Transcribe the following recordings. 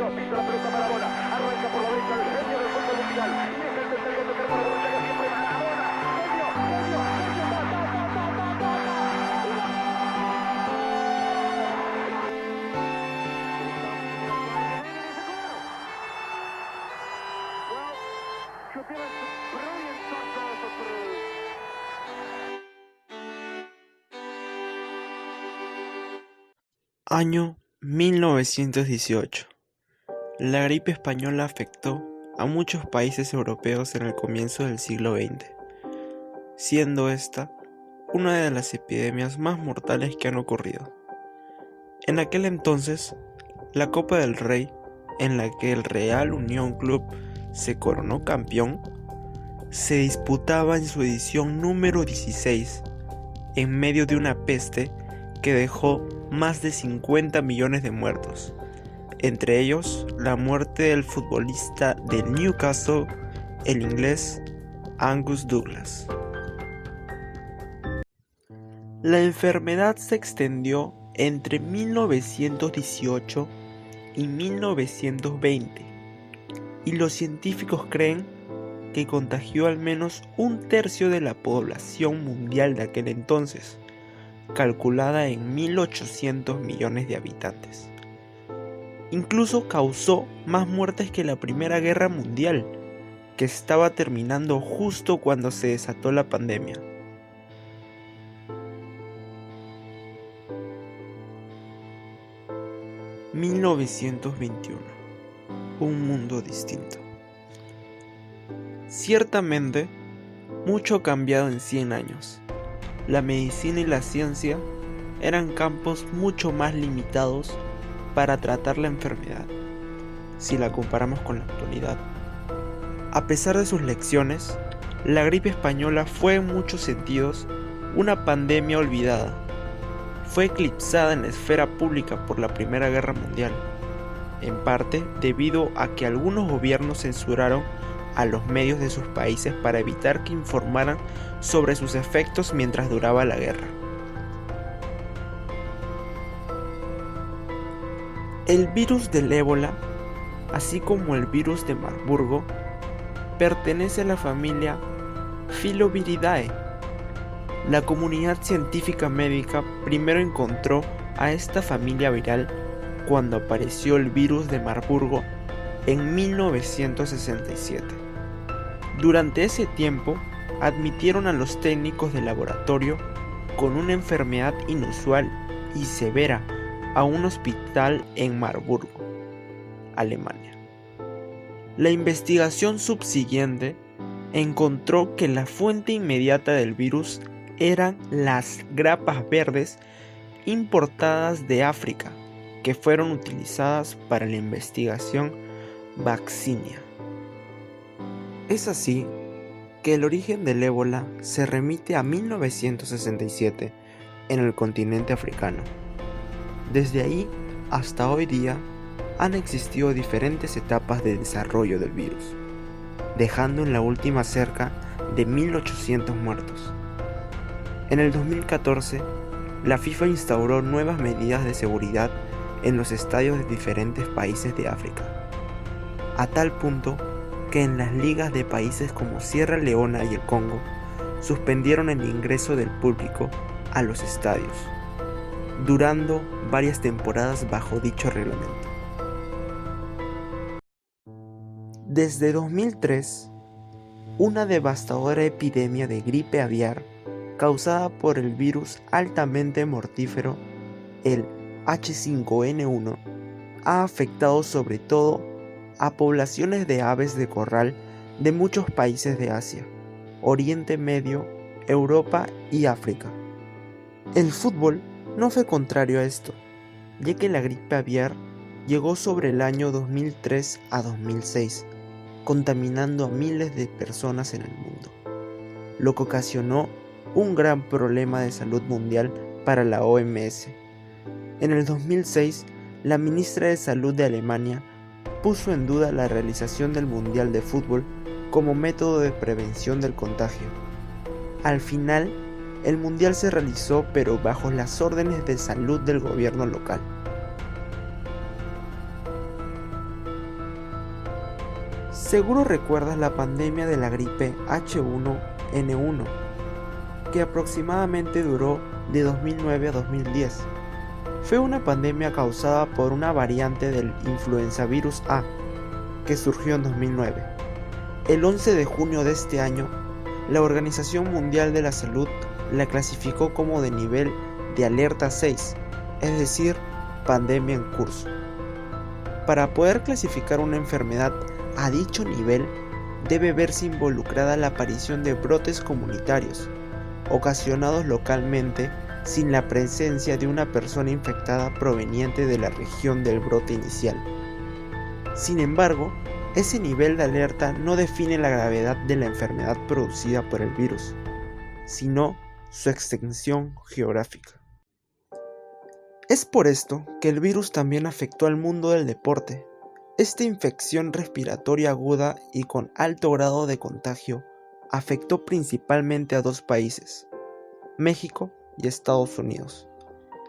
pisa la pelota Maradona, arranca por la derecha el genio del fútbol mundial, y es el tercero de por la derecha que siempre Maradona, genio, genio, genio, ta, ta, ta, ta, ta, ta, Año 1918. La gripe española afectó a muchos países europeos en el comienzo del siglo XX, siendo esta una de las epidemias más mortales que han ocurrido. En aquel entonces, la Copa del Rey, en la que el Real Unión Club se coronó campeón, se disputaba en su edición número 16, en medio de una peste que dejó más de 50 millones de muertos, entre ellos la muerte del futbolista del Newcastle, el inglés Angus Douglas. La enfermedad se extendió entre 1918 y 1920, y los científicos creen que contagió al menos un tercio de la población mundial de aquel entonces, calculada en 1.800 millones de habitantes. Incluso causó más muertes que la Primera Guerra Mundial, que estaba terminando justo cuando se desató la pandemia. (1921) Un mundo distinto. Ciertamente, mucho ha cambiado en 100 años. La medicina y la ciencia eran campos mucho más limitados para tratar la enfermedad, si la comparamos con la actualidad. A pesar de sus lecciones, la gripe española fue en muchos sentidos una pandemia olvidada. Fue eclipsada en la esfera pública por la Primera Guerra Mundial, en parte debido a que algunos gobiernos censuraron a los medios de sus países para evitar que informaran sobre sus efectos mientras duraba la guerra. El virus del ébola, así como el virus de Marburgo, pertenece a la familia Filoviridae. La comunidad científica médica primero encontró a esta familia viral cuando apareció el virus de Marburgo en 1967. Durante ese tiempo, admitieron a los técnicos de laboratorio con una enfermedad inusual y severa a un hospital en Marburgo, Alemania. La investigación subsiguiente encontró que la fuente inmediata del virus eran las grapas verdes importadas de África, que fueron utilizadas para la investigación vaccinia. Es así que el origen del ébola se remite a 1967 en el continente africano. Desde ahí hasta hoy día han existido diferentes etapas de desarrollo del virus, dejando en la última cerca de 1.800 muertos. En el 2014, la FIFA instauró nuevas medidas de seguridad en los estadios de diferentes países de África, a tal punto que en las ligas de países como Sierra Leona y el Congo suspendieron el ingreso del público a los estadios, durando varias temporadas bajo dicho reglamento. Desde 2003, una devastadora epidemia de gripe aviar causada por el virus altamente mortífero, el H5N1, ha afectado sobre todo a poblaciones de aves de corral de muchos países de Asia, Oriente Medio, Europa y África. El fútbol no fue contrario a esto, ya que la gripe aviar llegó sobre el año 2003 a 2006, contaminando a miles de personas en el mundo, lo que ocasionó un gran problema de salud mundial para la OMS. En el 2006, la ministra de Salud de Alemania puso en duda la realización del Mundial de Fútbol como método de prevención del contagio. Al final, el Mundial se realizó pero bajo las órdenes de salud del gobierno local. Seguro recuerdas la pandemia de la gripe H1N1, que aproximadamente duró de 2009 a 2010. Fue una pandemia causada por una variante del influenza virus A, que surgió en 2009. El 11 de junio de este año, la Organización Mundial de la Salud la clasificó como de nivel de alerta 6, es decir, pandemia en curso. Para poder clasificar una enfermedad a dicho nivel, debe verse involucrada la aparición de brotes comunitarios, ocasionados localmente sin la presencia de una persona infectada proveniente de la región del brote inicial. Sin embargo, ese nivel de alerta no define la gravedad de la enfermedad producida por el virus, sino su extensión geográfica. Es por esto que el virus también afectó al mundo del deporte. Esta infección respiratoria aguda y con alto grado de contagio afectó principalmente a dos países, México y Estados Unidos,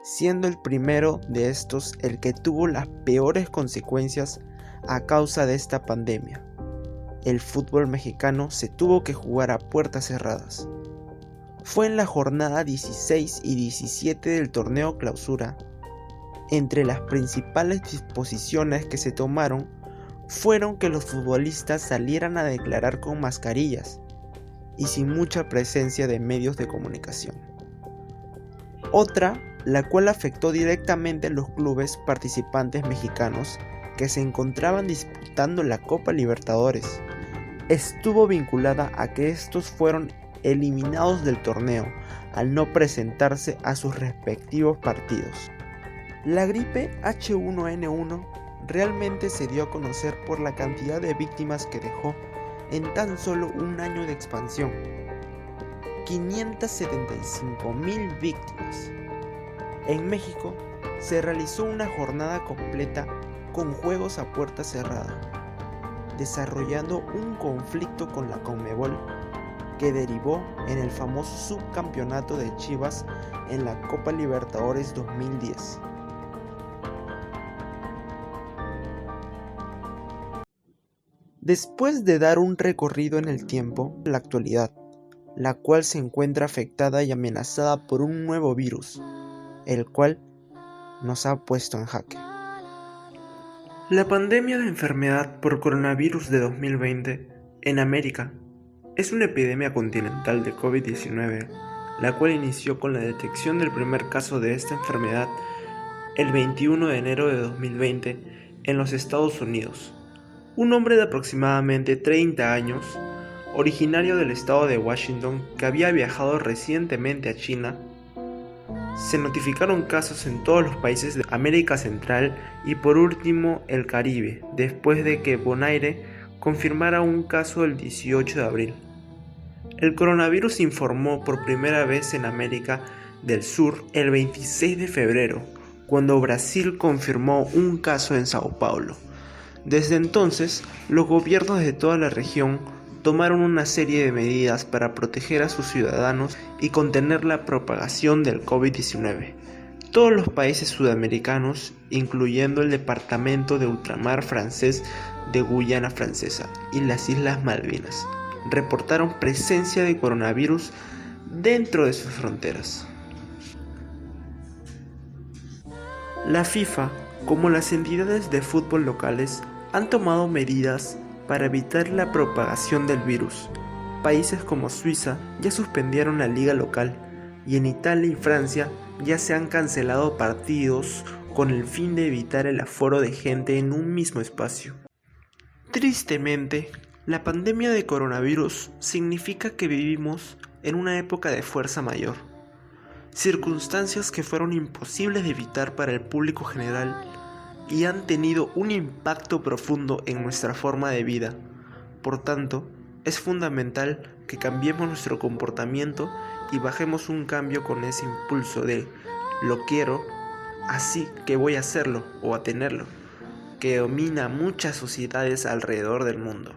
siendo el primero de estos el que tuvo las peores consecuencias a causa de esta pandemia. El fútbol mexicano se tuvo que jugar a puertas cerradas. Fue en la jornada 16 y 17 del torneo Clausura. Entre las principales disposiciones que se tomaron fueron que los futbolistas salieran a declarar con mascarillas y sin mucha presencia de medios de comunicación. Otra, la cual afectó directamente a los clubes participantes mexicanos que se encontraban disputando la Copa Libertadores, estuvo vinculada a que estos fueron eliminados del torneo al no presentarse a sus respectivos partidos. La gripe H1N1 realmente se dio a conocer por la cantidad de víctimas que dejó en tan solo un año de expansión: 575,000 víctimas. En México se realizó una jornada completa con juegos a puerta cerrada, desarrollando un conflicto con la Conmebol que derivó en el famoso subcampeonato de Chivas en la Copa Libertadores 2010. Después de dar un recorrido en el tiempo, la actualidad, la cual se encuentra afectada y amenazada por un nuevo virus, el cual nos ha puesto en jaque. La pandemia de enfermedad por coronavirus de 2020 en América es una epidemia continental de COVID-19, la cual inició con la detección del primer caso de esta enfermedad el 21 de enero de 2020 en los Estados Unidos. Un hombre de aproximadamente 30 años, originario del estado de Washington, que había viajado recientemente a China. Se notificaron casos en todos los países de América Central y por último el Caribe, después de que Bonaire confirmara un caso el 18 de abril. El coronavirus se informó por primera vez en América del Sur el 26 de febrero, cuando Brasil confirmó un caso en Sao Paulo. Desde entonces, los gobiernos de toda la región tomaron una serie de medidas para proteger a sus ciudadanos y contener la propagación del COVID-19. Todos los países sudamericanos, incluyendo el departamento de ultramar francés de Guyana Francesa y las Islas Malvinas, reportaron presencia de coronavirus dentro de sus fronteras. La FIFA, como las entidades de fútbol locales, han tomado medidas para evitar la propagación del virus. Países como Suiza ya suspendieron la liga local y en Italia y Francia ya se han cancelado partidos con el fin de evitar el aforo de gente en un mismo espacio. Tristemente, la pandemia de coronavirus significa que vivimos en una época de fuerza mayor, circunstancias que fueron imposibles de evitar para el público general y han tenido un impacto profundo en nuestra forma de vida. Por tanto, es fundamental que cambiemos nuestro comportamiento y bajemos un cambio con ese impulso de lo quiero, así que voy a hacerlo o a tenerlo, que domina muchas sociedades alrededor del mundo.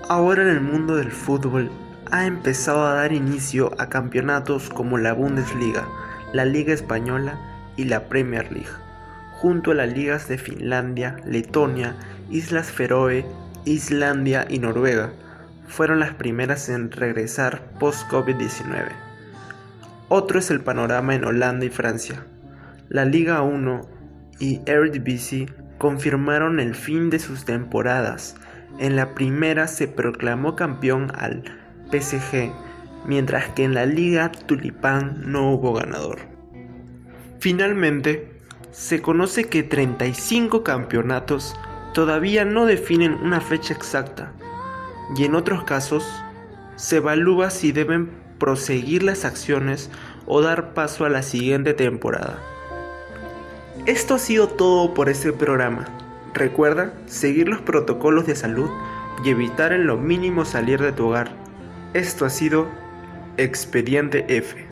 Ahora en el mundo del fútbol ha empezado a dar inicio a campeonatos como la Bundesliga, la Liga Española y la Premier League, junto a las ligas de Finlandia, Letonia, Islas Feroe Islandia y Noruega fueron las primeras en regresar post-COVID-19. Otro es el panorama en Holanda y Francia. La Liga 1 y Eredivisie confirmaron el fin de sus temporadas. En la primera se proclamó campeón al PSG, mientras que en la Liga Tulipán no hubo ganador. Finalmente, se conoce que 35 campeonatos todavía no definen una fecha exacta, y en otros casos se evalúa si deben proseguir las acciones o dar paso a la siguiente temporada. Esto ha sido todo por este programa. Recuerda seguir los protocolos de salud y evitar en lo mínimo salir de tu hogar. Esto ha sido Expediente F.